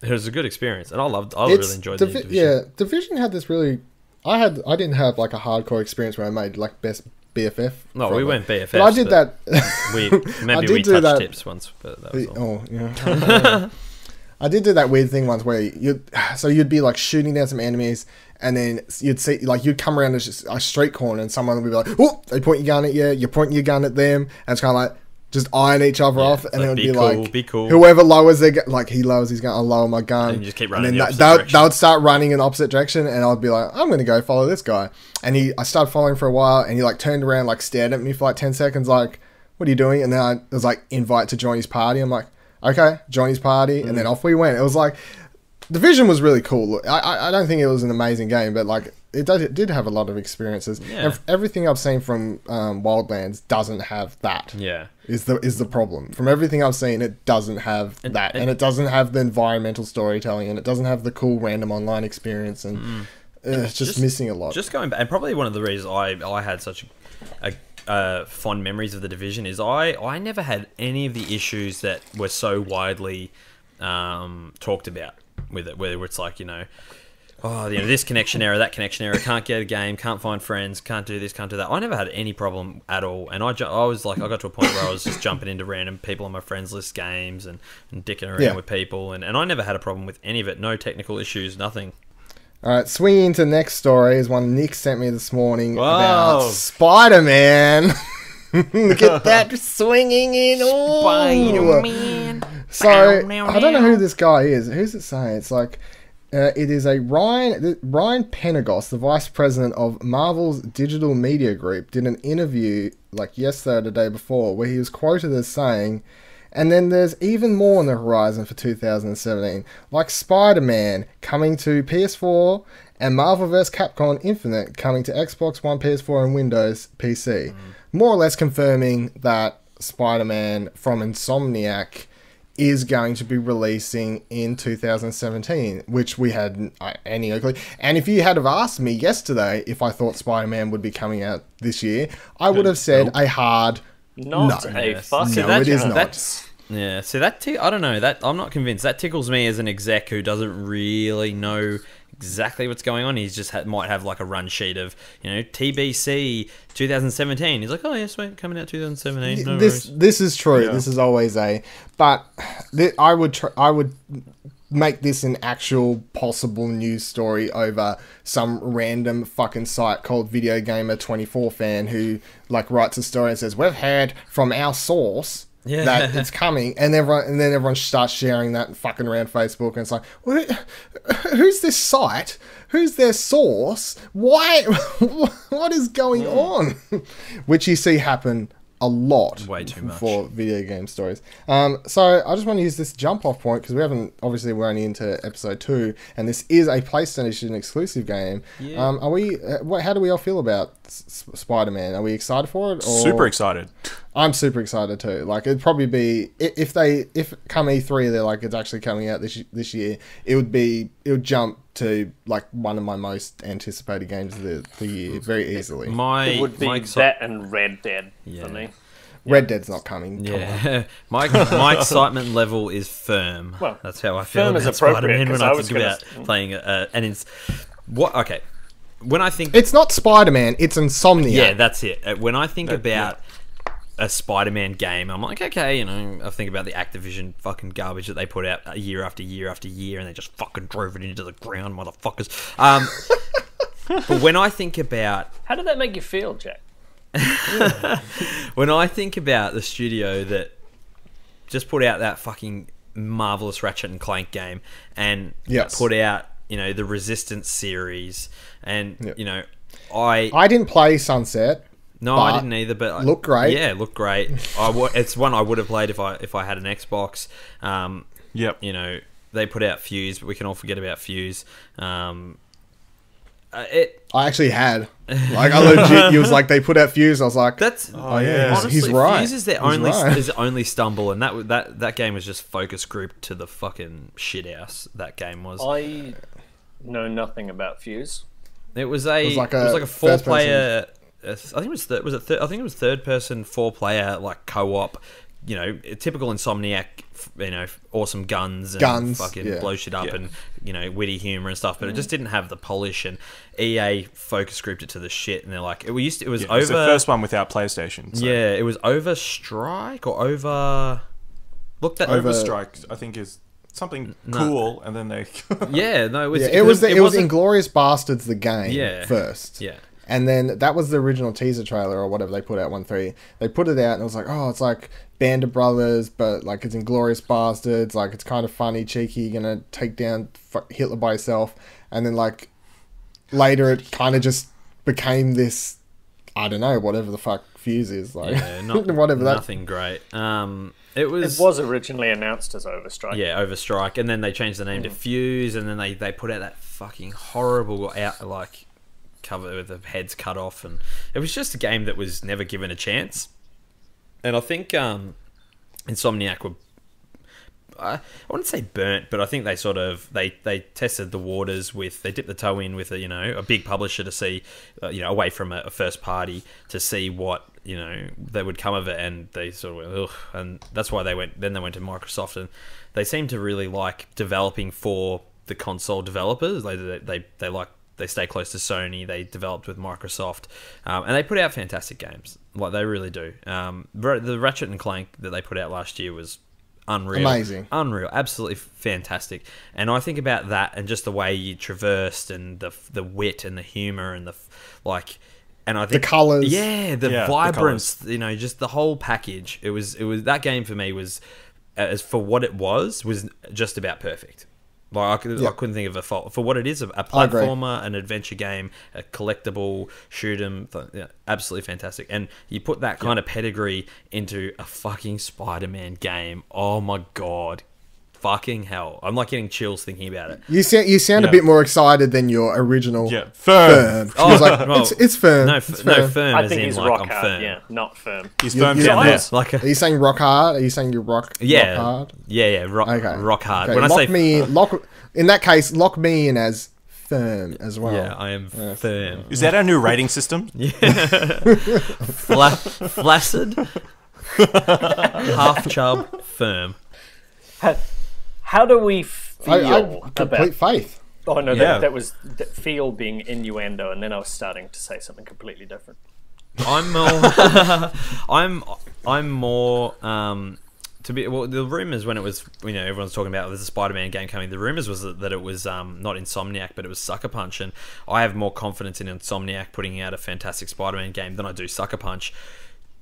It was a good experience, and I really enjoyed the Division. Yeah, Division had this really... I didn't have like a hardcore experience where I made like best BFF. No, we went BFF. But I did that. we touched tips once, but that was all. Oh, yeah. I did do that weird thing once where you'd be like shooting down some enemies, and then you'd see like you'd come around a street corner, and someone would be like, "Oh!" They point your gun at you. You're pointing your gun at them, and it's kind of like just eyeing each other off, and it would be like, be cool. Whoever lowers their gun, like he lowers his gun, I'll lower my gun. And you just keep running and in then the opposite direction. They would start running in the opposite direction, and I'd be like, I'm going to go follow this guy. And I started following for a while, and he like turned around, like stared at me for like 10 seconds, like, what are you doing? And then I was like, invite to join his party. I'm like, okay, join his party, and then off we went. It was like, Division was really cool. I don't think it was an amazing game, but like it did have a lot of experiences. Yeah. And everything I've seen from Wildlands doesn't have that. Yeah. Is the problem. From everything I've seen, it doesn't have that. And it doesn't have the environmental storytelling, and it doesn't have the cool random online experience, and it's just missing a lot. Just going back, and probably one of the reasons I had such fond memories of the Division is I never had any of the issues that were so widely talked about with it, where it's like, this connection error, that connection error, can't get a game, can't find friends, can't do this, can't do that. I never had any problem at all, and I was like, I got to a point where I was just jumping into random people on my friends list games and dicking around with people, and I never had a problem with any of it. No technical issues, nothing. All right, swinging into the next story is one Nick sent me this morning about Spider-Man. Look at that swinging in. Oh. Spider-Man. So, I don't know who this guy is. Who's it saying? It's like, it is a Ryan Penagos, the vice president of Marvel's digital media group, did an interview like yesterday or the day before where he was quoted as saying, and then there's even more on the horizon for 2017, like Spider-Man coming to PS4 and Marvel vs. Capcom Infinite coming to Xbox One, PS4 and Windows PC. More or less confirming that Spider-Man from Insomniac is going to be releasing in 2017, which we had any clue. And if you had have asked me yesterday if I thought Spider-Man would be coming out this year, I would have said a hard not no. A fucking no, it is not. Yeah, so I don't know. That I'm not convinced. That tickles me as an exec who doesn't really know exactly what's going on. He's just might have like a run sheet of, TBC 2017. He's like, oh yeah, sweet, coming out 2017. No this is true. Yeah. This is always but I would make this an actual possible news story over some random fucking site called Video Gamer 24 Fan who like writes a story and says, we've heard from our source that it's coming, and then everyone starts sharing that fucking around Facebook, and it's like, who's this site? Who's their source? Why? What is going on? Which you see happen a lot. Way too much for video game stories. So I just want to use this jump off point because we're only into episode 2, and this is a PlayStation exclusive game. Yeah. How do we all feel about Spider-Man? Are we excited for it? Or? Super excited. I'm super excited too. Like, it'd probably be if come E3 they're like it's actually coming out this year, it would jump to like one of my most anticipated games of the year very easily. It would be that and Red Dead for me. Red Dead's not coming. Yeah, my excitement level is firm. Well, that's how I feel about Spider-Man when I think about playing and it's what okay. When I think it's not Spider-Man, it's Insomniac. Yeah, that's it. When I think about a Spider-Man game, I'm like, okay, I think about the Activision fucking garbage that they put out year after year after year, and they just fucking drove it into the ground, motherfuckers. But when I think about... How did that make you feel, Jack? When I think about the studio that just put out that fucking marvelous Ratchet and Clank game, and put out, the Resistance series, and, I didn't play Sunset. No, I didn't either. But looked great. Yeah, looked great. It's one I would have played if I had an Xbox. Yep. They put out Fuse, but we can all forget about Fuse. I actually had. Like, I legit. He was like, they put out Fuse. I was like, that's. Oh yeah, honestly, he's right. Fuse is their only stumble, and that game was just focus grouped to the fucking shit house. That game was. I know nothing about Fuse. It was like a 4-player. I think it was third person 4-player like co-op, typical Insomniac, awesome guns and fucking blow shit up and witty humor and stuff, but it just didn't have the polish, and EA focus grouped it to the shit, and they're like it was over. It was the first one without PlayStation. So. Yeah, it was over Strike or over. Look that over Strike. I think is something cool, and then they. It was Inglourious Bastards the game first. Yeah. And then that was the original teaser trailer or whatever they put out, 1.3. They put it out and it was like, oh, it's like Band of Brothers, but like it's Inglourious Bastards. Like it's kind of funny, cheeky. You're going to take down Hitler by yourself. And then like later it kind of just became this, I don't know, whatever the fuck Fuse is. Like, nothing great. It was originally announced as Overstrike. Yeah, Overstrike. And then they changed the name to Fuse. And then they put out that fucking horrible cover with the heads cut off, and it was just a game that was never given a chance. And I think Insomniac were, I wouldn't say burnt, but I think they sort of they tested the waters with, they dipped the toe in with a big publisher to see away from a first party to see what they would come of it, and they sort of went, ugh, and that's why they went to Microsoft, and they seem to really like developing for the console developers. They stay close to Sony. They developed with Microsoft, and they put out fantastic games. Like they really do. The Ratchet and Clank that they put out last year was unreal, unreal, absolutely fantastic. And I think about that and just the way you traversed and the wit and the humor and and I think the colors, the vibrance, just the whole package. It was that game for me was, as for what it was just about perfect. Like I couldn't think of a fault for what it is: a platformer, an adventure game, a collectible shoot 'em. Absolutely fantastic. And you put that kind of pedigree into a fucking Spider-Man game. Oh my god, fucking hell! I'm like getting chills thinking about it. You sound a bit more excited than your original. Yeah, firm. Oh, like, it's firm. No, firm. I as think in, he's like, rock I'm hard. firm. Yeah, not firm. He's firm. Are you saying rock hard? Are you saying you're rock hard? Yeah, rock hard. Okay. When I say in that case, lock me in as firm as well. Yeah, I am firm. Is that our new rating system? Yeah. Flaccid, half chub, firm. How do we feel I complete faith. Oh no, Yeah. that was that feel being innuendo, and then I was starting to say something completely different. I'm more. I'm more. The rumors when it was, everyone's talking about there's a Spider-Man game coming. The rumors was that it was not Insomniac, but it was Sucker Punch, and I have more confidence in Insomniac putting out a fantastic Spider-Man game than I do Sucker Punch,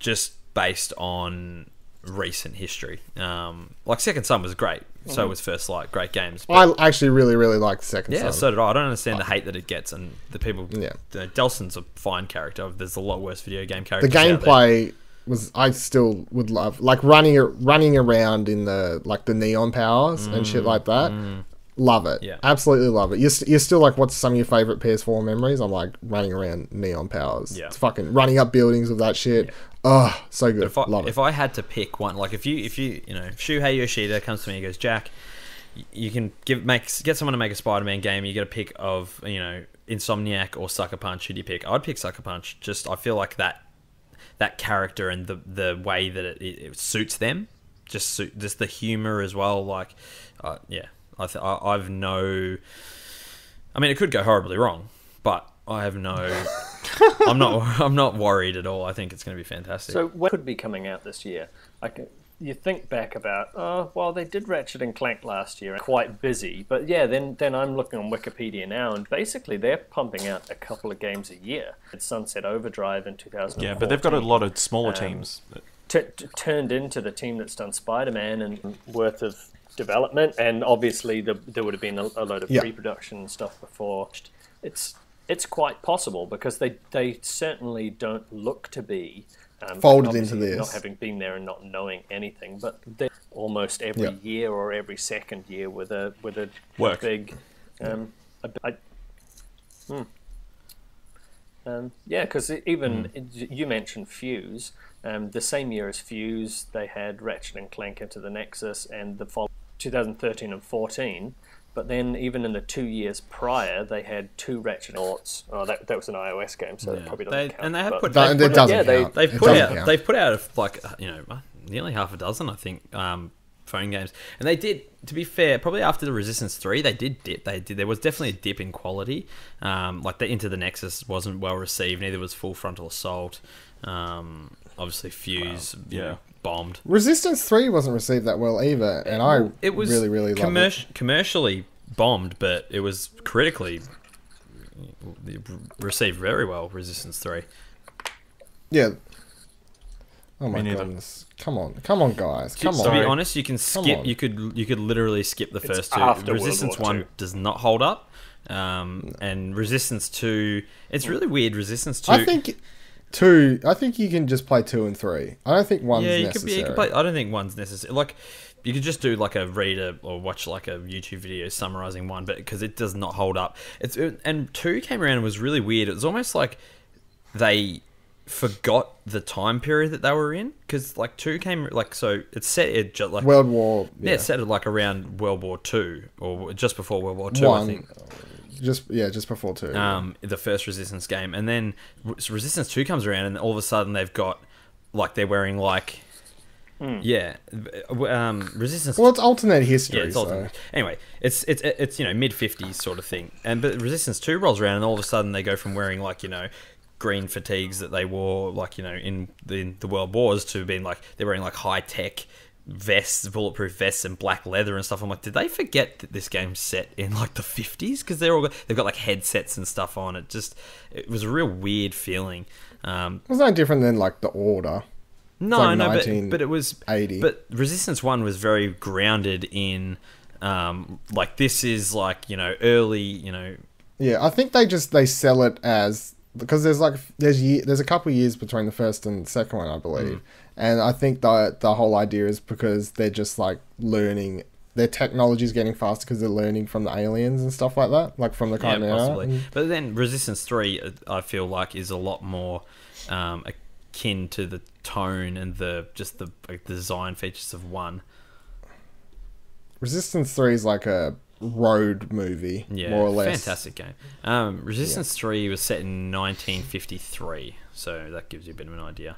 just based on recent history. Like Second Son was great, so was First Light, great games. But I actually really, really liked Second Son. Yeah, so did I. I don't understand the hate that it gets, and the people. Yeah, Delson's a fine character. There's a lot worse video game characters. The gameplay I still would love, like running around in the neon powers and shit like that. Love it. Yeah. Absolutely love it. You're still like, what's some of your favorite PS4 memories? I'm like running around neon powers. Yeah. It's fucking running up buildings with that shit. Yeah. Oh, so good. Love it. If I had to pick one, like if you Shuhei Yoshida comes to me and goes, Jack, you can get someone to make a Spider-Man game. You get a pick of Insomniac or Sucker Punch. Who do you pick? I'd pick Sucker Punch. I feel like that character and the way that it suits them, just the humor as well. Like, I've no. I mean, it could go horribly wrong, but I have no. I'm not worried at all. I think it's going to be fantastic. So, what could be coming out this year? You think back about, they did Ratchet and Clank last year, quite busy. But yeah, then I'm looking on Wikipedia now, and basically they're pumping out a couple of games a year. It's Sunset Overdrive in 2014. Yeah, but they've got a lot of smaller teams. Turned into the team that's done Spider-Man and worth of development, and obviously there would have been a load of pre-production and stuff before. It's quite possible, because they certainly don't look to be folded into this, not having been there and not knowing anything, but they're almost every year or every second year with a big because even you mentioned Fuse. The same year as Fuse, they had Ratchet and Clank Into the Nexus, and the fall 2013 and 14. But then, even in the 2 years prior, they had two Ratchet Noughts. Oh, that was an iOS game, so it probably doesn't count. And they have they've put out like nearly half a dozen, I think, phone games. And they did, to be fair, probably after the Resistance 3, they did dip. There was definitely a dip in quality. Like the Into the Nexus wasn't well received. Neither was Full Frontal Assault. Obviously, Fuse bombed. Resistance 3 wasn't received that well either, and it was really, really loved it. Commercially bombed, but it was critically received very well. Resistance 3. Yeah. Oh my goodness! Come on, guys! Come on. To be honest, you can skip. You could literally skip the first two. Resistance 1 does not hold up, and Resistance 2. It's really weird. Resistance 2. I think you can just play 2 and 3. I don't think one's necessary. You could play. I don't think one's necessary. Like, you could just do like a reader or watch like a YouTube video summarizing 1, but because it does not hold up. And 2 came around and was really weird. It was almost like they forgot the time period that they were in, because like 2 came it's set like World War. Yeah, it's set like around World War 2 or just before World War 2, I think. Just before 2. The first Resistance game, and then Resistance 2 comes around, and all of a sudden they've got they're wearing Yeah, Resistance. Well, it's alternate history. Yeah, it's so. alternate. Anyway, it's mid 50s sort of thing, but Resistance 2 rolls around, and all of a sudden they go from wearing green fatigues that they wore in the World Wars to being they're wearing high tech vests, bulletproof vests, and black leather and stuff. I'm like, did they forget that this game's set in the 50s? Because they've got headsets and stuff on. It was a real weird feeling. It was no different than the Order. No, but it was 80. But Resistance 1 was very grounded in this is early. Yeah, I think they sell it as, because there's a couple of years between the first and second one, I believe. And I think the whole idea is because they're just learning, their technology's getting faster because they're learning from the aliens and stuff like that, from the kind of possibly. But then Resistance 3, I feel is a lot more akin to the tone and the design features of 1. Resistance 3 is like a road movie, more or less. Fantastic game. Resistance 3 was set in 1953, so that gives you a bit of an idea.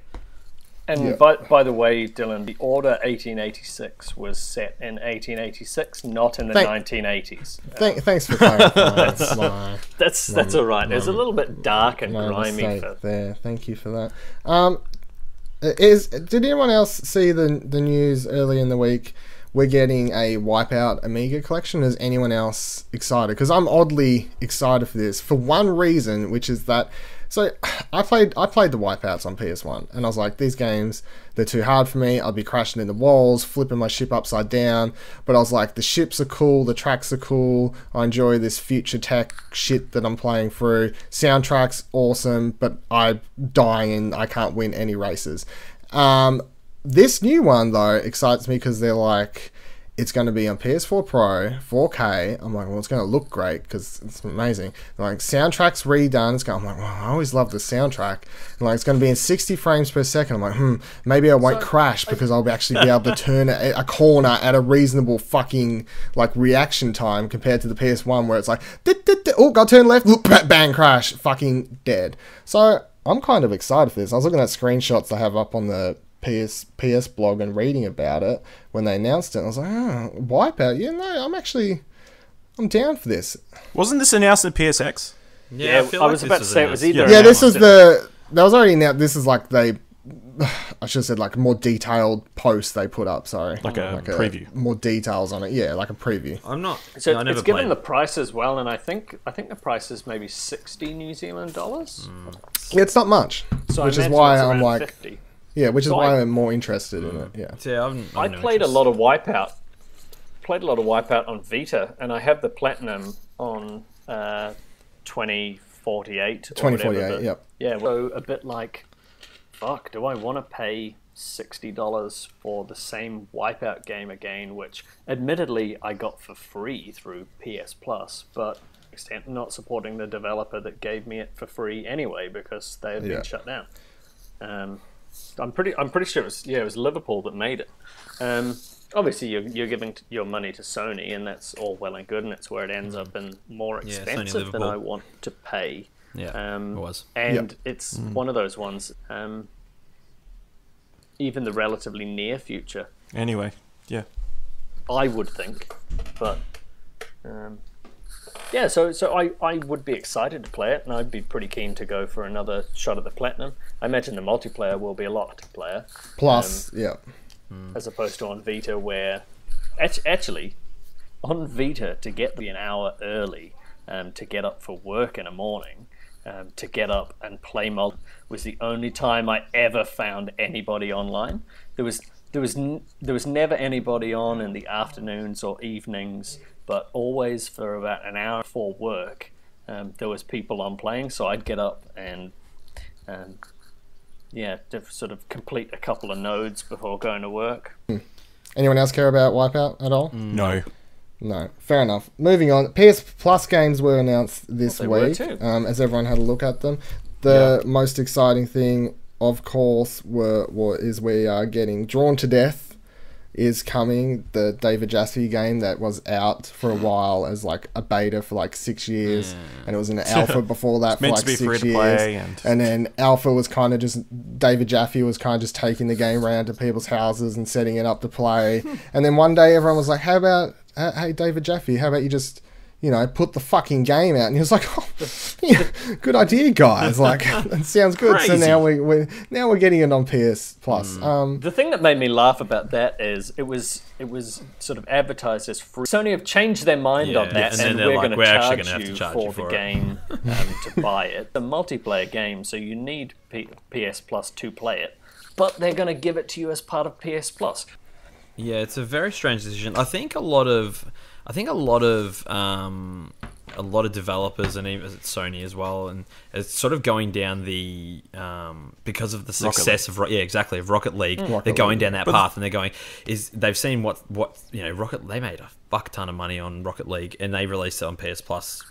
And by the way, Dylan, the Order 1886 was set in 1886, not in the 1980s. Thanks for clarifying. That's all right. It's a little bit dark and grimy. There. Thank you for that. Did anyone else see the news early in the week? We're getting a Wipeout Amiga collection. Is anyone else excited? Because I'm oddly excited for this for one reason, which is that. So I played the Wipeouts on PS1, and I was like, these games, they're too hard for me. I'll be crashing into walls, flipping my ship upside down. But I was like, the ships are cool, the tracks are cool. I enjoy this future tech shit that I'm playing through. Soundtrack's awesome, but I'm dying and I can't win any races. This new one, though, excites me because they're like, it's going to be on PS4 Pro, 4K. I'm like, well, it's going to look great because it's amazing. They're like, soundtrack's redone. I'm like, well, I always love the soundtrack. And it's going to be in 60 frames per second. I'm like, maybe I won't crash because I'll actually be able to turn a corner at a reasonable fucking reaction time compared to the PS1 where it's like, oh, got to turn left, look, bang, crash, fucking dead. So I'm kind of excited for this. I was looking at screenshots they have up on the PS blog and reading about it when they announced it. And I was like, Wipeout. Yeah, no, I'm down for this. Wasn't this announced at PSX? Yeah, I was about to say it was either. Yeah, this is that was already announced. This is I should have said more detailed post they put up. Sorry, like a preview, more details on it. Yeah, like a preview. I'm not. So I never it's given the price as well, and I think the price is maybe $60 New Zealand dollars. Yeah, it's not much, so which is why I'm 50. Yeah, which is why I'm more interested in it. Yeah. I played a lot of Wipeout. Played a lot of Wipeout on Vita, and I have the platinum on 2048. 2048. Yep. Yeah. So a bit fuck. Do I want to pay $60 for the same Wipeout game again? Which, admittedly, I got for free through PS Plus, but extent not supporting the developer that gave me it for free anyway because they had been shut down. I'm pretty sure it was Liverpool that made it. Obviously, you're giving your money to Sony, and that's all well and good, and it's where it ends up and more expensive than I want to pay. Yeah, it was. And it's one of those ones. Even the relatively near future. Anyway, yeah. I would think, but yeah. So I would be excited to play it, and I'd be pretty keen to go for another shot at the platinum. I imagine the multiplayer will be a lot multiplayer. Plus, as opposed to on Vita, where actually on Vita to get an hour early, to get up for work in the morning, to get up and play multi was the only time I ever found anybody online. There was never anybody on in the afternoons or evenings, but always for about an hour before work, there was people on playing. So I'd get up and to sort of complete a couple of nodes before going to work. Anyone else care about Wipeout at all? No. No, fair enough. Moving on. PS Plus games were announced this week, as everyone had a look at them. The most exciting thing, of course, is we are getting Drawn to Death is coming. The David Jasper game that was out for a while as like a beta for like 6 years, and it was an alpha before that for like 6 years. And then alpha was kind of just David Jaffe was kind of just taking the game around to people's houses and setting it up to play. And then one day everyone was like, "How about hey David Jaffe? How about you just put the fucking game out?" And he was like, "Oh, yeah, good idea, guys. Like, it sounds good." Crazy. So now we're getting it on PS Plus. The thing that made me laugh about that is it was sort of advertised as free. Sony have changed their mind on that, and we're going to charge you for the game to buy it. The multiplayer game, so you need PS Plus to play it, but they're going to give it to you as part of PS Plus. Yeah, it's a very strange decision. I think a lot of developers and even Sony as well, and it's sort of going down the because of the success of Rocket League. They're going down that path, and they've seen what Rocket. They made a fuck ton of money on Rocket League, and they released it on PS Plus.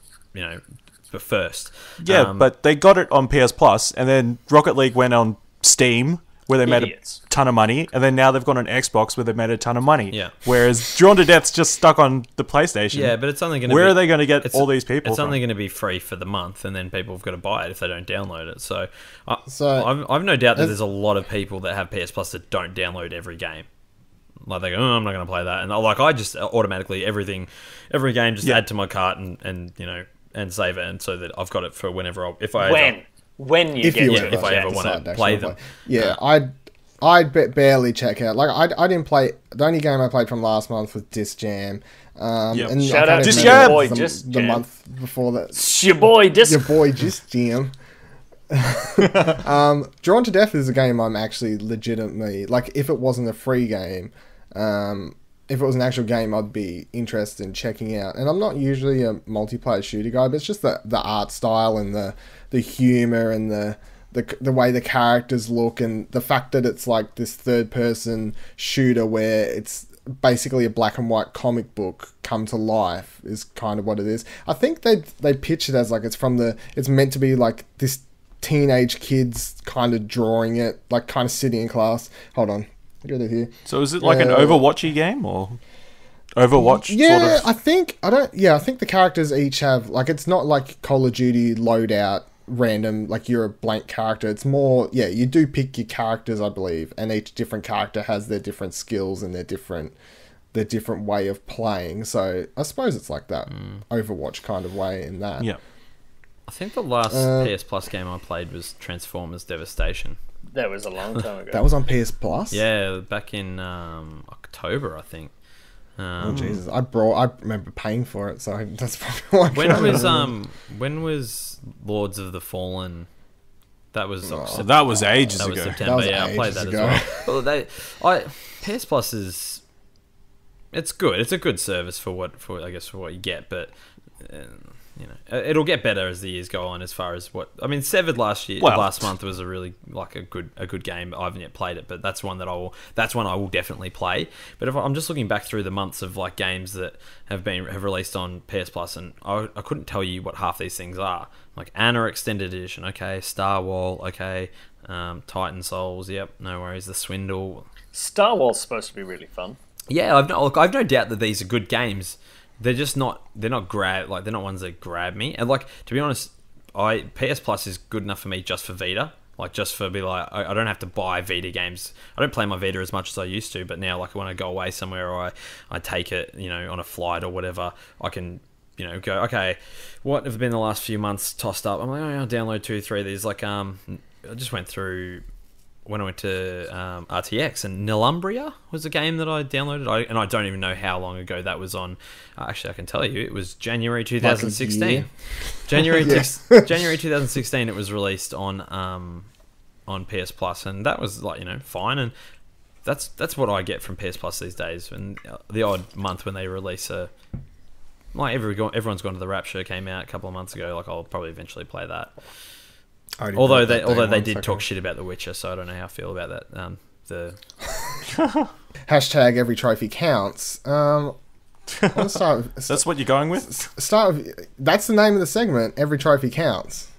But first, but they got it on PS Plus, and then Rocket League went on Steam, where they made a ton of money, and then now they've got an Xbox where they've made a ton of money. Yeah. Whereas Drawn to Death's just stuck on the PlayStation. Yeah, but it's only going to Where are they going to get all these people It's from? only going to be free for the month, and then people have got to buy it if they don't download it. So I've no doubt that there's a lot of people that have PS Plus that don't download every game. Like they go, I'm not going to play that. And I just automatically, every game just add to my cart and save it, and so that I've got it for whenever if I ever want to play them. Yeah, I'd barely check out. Like I didn't play. The only game I played from last month was Disc Jam. And shout out to your boy, the month before that. It's your boy, Disc Jam. Drawn to Death is a game I'm actually legitimately like. If it wasn't a free game, if it was an actual game, I'd be interested in checking out. And I'm not usually a multiplayer shooter guy, but it's just the art style and the humor and the way the characters look, and the fact that it's like this third person shooter where it's basically a black and white comic book come to life is kind of what it is. I think they pitch it as like it's meant to be like this teenage kids kind of drawing it, like kind of sitting in class. Hold on. Get it here. So is it like an Overwatchy game or Overwatch? Yeah, sort of? I think the characters each have like, it's not like Call of Duty loadout random, like you're a blank character. It's more, you do pick your characters, I believe, and each different character has their different skills and their different way of playing. So I suppose it's like that Overwatch kind of way in that. Yeah. I think the last PS Plus game I played was Transformers Devastation. That was a long time ago. That was on PS Plus? Yeah, back in October, I think. Oh Jesus! I remember paying for it, so that's probably why. When was Lords of the Fallen? That was that was ages ago. That was September. I played that as well. PS Plus it's good. It's a good service for what you get, but it'll get better as the years go on. As far as Severed last month was a really a good game. I haven't yet played it, but that's one I will definitely play. But if I'm just looking back through the months of like games that have released on PS Plus, and I couldn't tell you what half these things are. Like Anna Extended Edition, okay, Star Wall, okay, Titan Souls, yep, no worries. The Swindle. Star Wall's supposed to be really fun. Yeah, I've no doubt that these are good games. They're just not. They're not ones that grab me. And to be honest, PS Plus is good enough for me just for Vita. I don't have to buy Vita games. I don't play my Vita as much as I used to. But now, when I go away somewhere or I take it, on a flight or whatever, I can, go. Okay, what have been the last few months tossed up? I'm like, I'll download 2-3 of these. I just went through. When I went to RTX, and Nilumbria was a game that I downloaded, and I don't even know how long ago that was on. Actually, I can tell you, it was January 2016. January 2016, it was released on PS Plus, and that was fine. And that's what I get from PS Plus these days. And the odd month when they release everyone's Gone to the Rapture came out a couple of months ago. I'll probably eventually play that. Although they did talk shit about The Witcher, so I don't know how I feel about that. Hashtag every trophy counts. Let's start with, that's what you're going with? That's the name of the segment. Every trophy counts.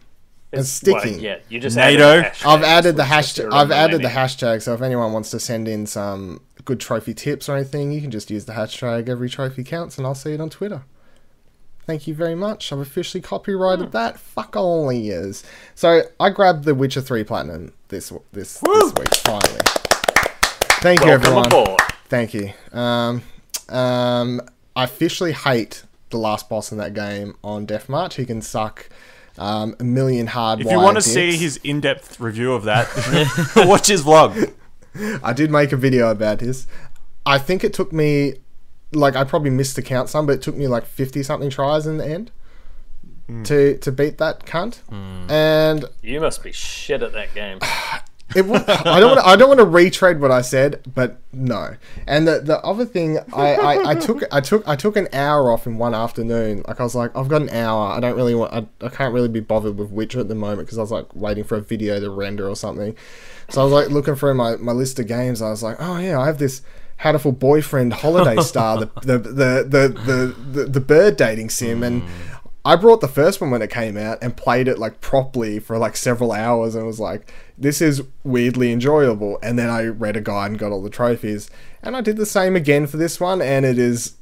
It's sticking. You just NATO. I've added the hashtag. The hashtag. So if anyone wants to send in some good trophy tips or anything, you can just use the hashtag every trophy counts and I'll see it on Twitter. Thank you very much. I've officially copyrighted that. Fuck only years. So I grabbed the Witcher 3 Platinum this week, finally. Thank you, everyone. Aboard. Thank you. I officially hate the last boss in that game on Death March. He can suck a million hard. If you want to see his in-depth review of that, watch his vlog. I did make a video about this. I think it took me, like, I probably missed the count some, but it took me like 50-something tries in the end to beat that cunt. And you must be shit at that game. I don't want to retread what I said, but no. And the other thing, I took an hour off in one afternoon. Like, I was like, I've got an hour. I don't really want. I can't really be bothered with Witcher at the moment because I was like waiting for a video to render or something. So I was like looking through my list of games. I was like, oh yeah, I have this Hatterful Boyfriend Holiday Star, the bird dating sim, and I brought the first one when it came out and played it like properly for like several hours and was like, this is weirdly enjoyable. And then I read a guide and got all the trophies, and I did the same again for this one, and it's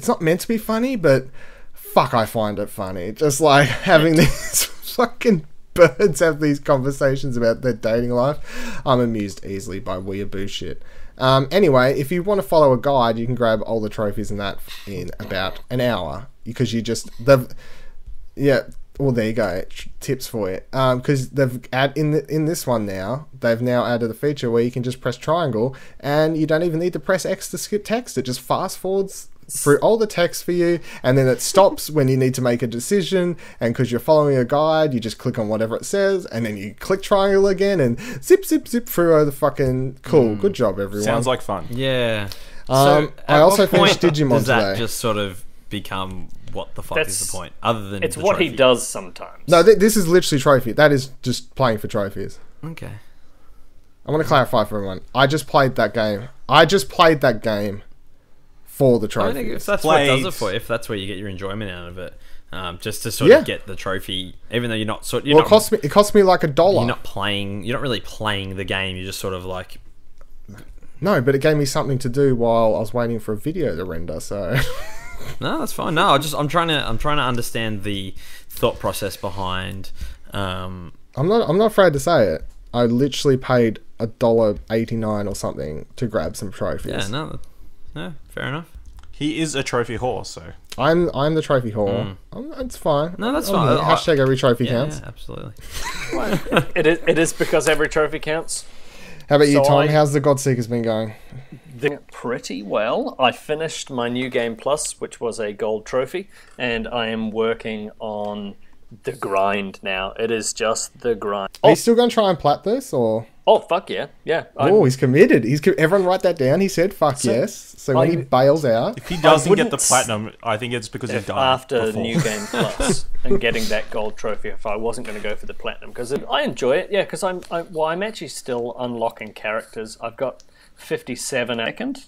not meant to be funny, but fuck, I find it funny. Just like having these fucking birds have these conversations about their dating life. I'm amused easily by weeaboo shit. Anyway, if you want to follow a guide, you can grab all the trophies in that in about an hour, because you just well, there you go, tips for you. Because they've in this one now, they've now added a feature where you can just press triangle and you don't even need to press X to skip text. It just fast forwards through all the text for you, and then it stops when you need to make a decision, and because you're following a guide, you just click on whatever it says, and then you click triangle again, and zip through all the fucking cool. Good job, everyone. Sounds like fun. Yeah. I also finished Digimon does that today. just sort of become what the fuck is the point? Other than it's the what trophy? he does sometimes. No, this is literally trophy. That is just playing for trophies. Okay. I want to clarify for everyone. I just played that game for the I trophy. think if that's what it does it for, if that's where you get your enjoyment out of it, just to sort of get the trophy, even though you're not it cost me like $1. You're not playing. You're not really playing the game. You're just sort of like. No, but it gave me something to do while I was waiting for a video to render. So. No, that's fine. No, I'm trying to understand the thought process behind. I'm not afraid to say it. I literally paid $1.89 or something to grab some trophies. Yeah, no, fair enough. He is a trophy whore, so I'm the trophy whore. It's fine. No, that's fine. Hashtag every trophy counts. Yeah, absolutely. It is because every trophy counts. How about you, Tom? How's the Godseekers been going? Pretty well. I finished my New Game Plus, which was a gold trophy, and I am working on the grind now. It is just the grind. Are you still going to try and plat this, or? Oh, fuck yeah. Yeah. Oh, he's committed. Everyone write that down. He said fuck yes. So when he bails out... If he doesn't get the platinum, I think it's because he died after before. New Game Plus and getting that gold trophy, if I wasn't going to go for the platinum. Because I enjoy it, yeah, because I'm actually still unlocking characters. I've got 57 second.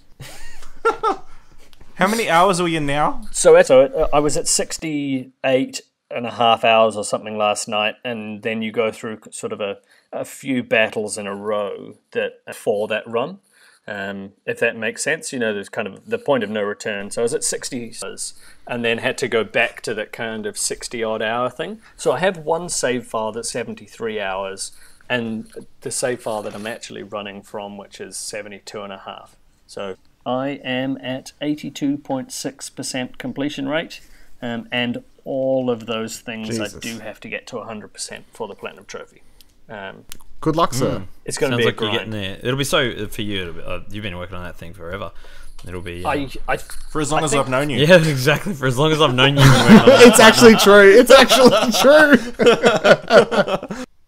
How many hours are we in now? So I was at 68.5 hours or something last night, and then you go through sort of a few battles in a row for that run, if that makes sense. You know, there's kind of the point of no return. So I was at 60 hours and then had to go back to that kind of 60-odd hour thing. So I have one save file that's 73 hours, and the save file that I'm actually running from, which is 72.5. So I am at 82.6% completion rate, and all of those things Jesus. I do have to get to 100% for the platinum trophy. Good luck, sir. It's going to be a grind. You're getting there. It'll be so for you. You've been working on that thing forever. It'll be for as long as I've known you. Yeah, exactly. For as long as I've known you. It's actually true. It's actually true.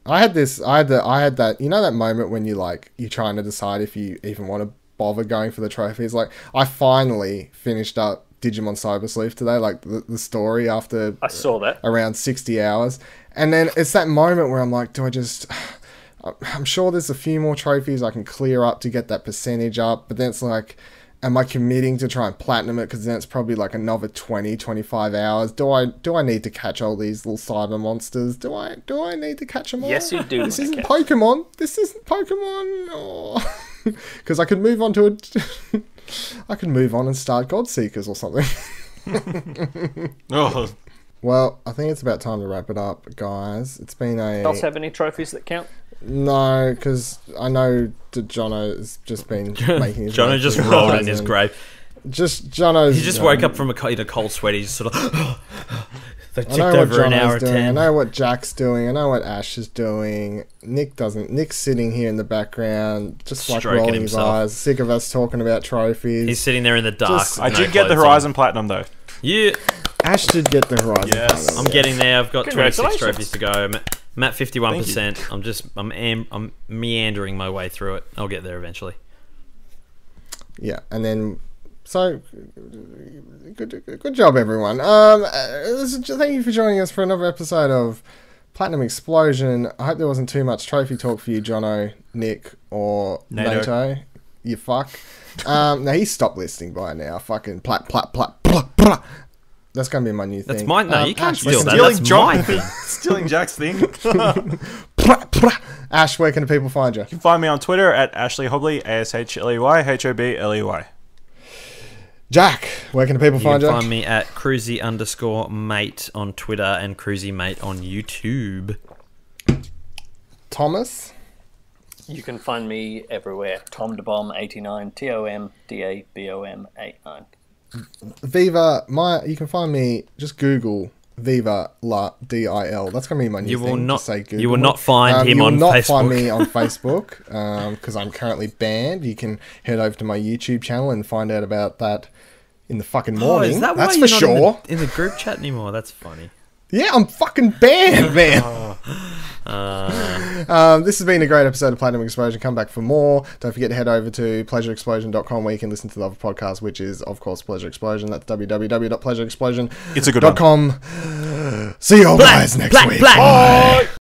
I had that. You know that moment when you're trying to decide if you even want to bother going for the trophies. Like, I finally finished up Digimon Cyber Sleuth today, like the story after I saw that around 60 hours, and then it's that moment where I'm like, I'm sure there's a few more trophies I can clear up to get that percentage up, but then it's like, Am I committing to try and platinum it? Because then it's probably like another 20, 25 hours. Do I need to catch all these little cyber monsters? Do I need to catch them all? Yes, you do. This isn't Pokemon. This isn't Pokemon. Because I could move on to it. I could move on and start Godseekers or something. Oh. Well, I think it's about time to wrap it up, guys. It's been a... Else have any trophies that count? No, because I know that Jono has just been making his... Jono just rolled in his grave. Just Jono's... He just woke up from a cold sweat. He's sort of... They ticked I know what over an hour Jono's doing. 10. I know what Jack's doing. I know what Ash is doing. Nick doesn't. Nick's sitting here in the background, just like Stroking rolling himself. his eyes, sick of us talking about trophies. He's sitting there in the dark. Just- with I no did get the clothes Horizon on. Platinum though. Yeah, Ash did get the Horizon. Yes. Platinum, I'm getting there. I've got 26 Congratulations. trophies to go. I'm at 51%. I'm meandering my way through it. I'll get there eventually. Yeah, and then... So, good job, everyone. Thank you for joining us for another episode of Platinum Explosion. I hope there wasn't too much trophy talk for you, Jono, Nick, or NATO. You fuck. Now, he's stopped listening by now. Fucking plat. That's going to be my new thing. That's mine. No, you can't Ash, steal that. Stealing That's my thing. Stealing Jack's thing. Ash, where can the people find you? You can find me on Twitter at Ashley Hobley, ASHLEY, HOBLEY. Jack, where can the people You find can you? find me at cruisy_mate on Twitter and cruisymate on YouTube. Thomas? You can find me everywhere. TomDaBomb89, TomDabom89. Viva, you can find me, just Google Viva La DIL. That's going to be my new You thing. will not. Just say Google You will it. not find him you will on not Facebook. find me on Facebook because I'm currently banned. You can head over to my YouTube channel and find out about that in the fucking morning. is that why That's you're for not sure. in the group chat anymore? That's funny. Yeah, I'm fucking banned, man. This has been a great episode of Platinum Explosion. Come back for more. Don't forget to head over to pleasureexplosion.com where you can listen to the other podcast, which is, of course, Pleasure Explosion. That's www.pleasureexplosion.com. It's a good one. See you all guys next week. Bye.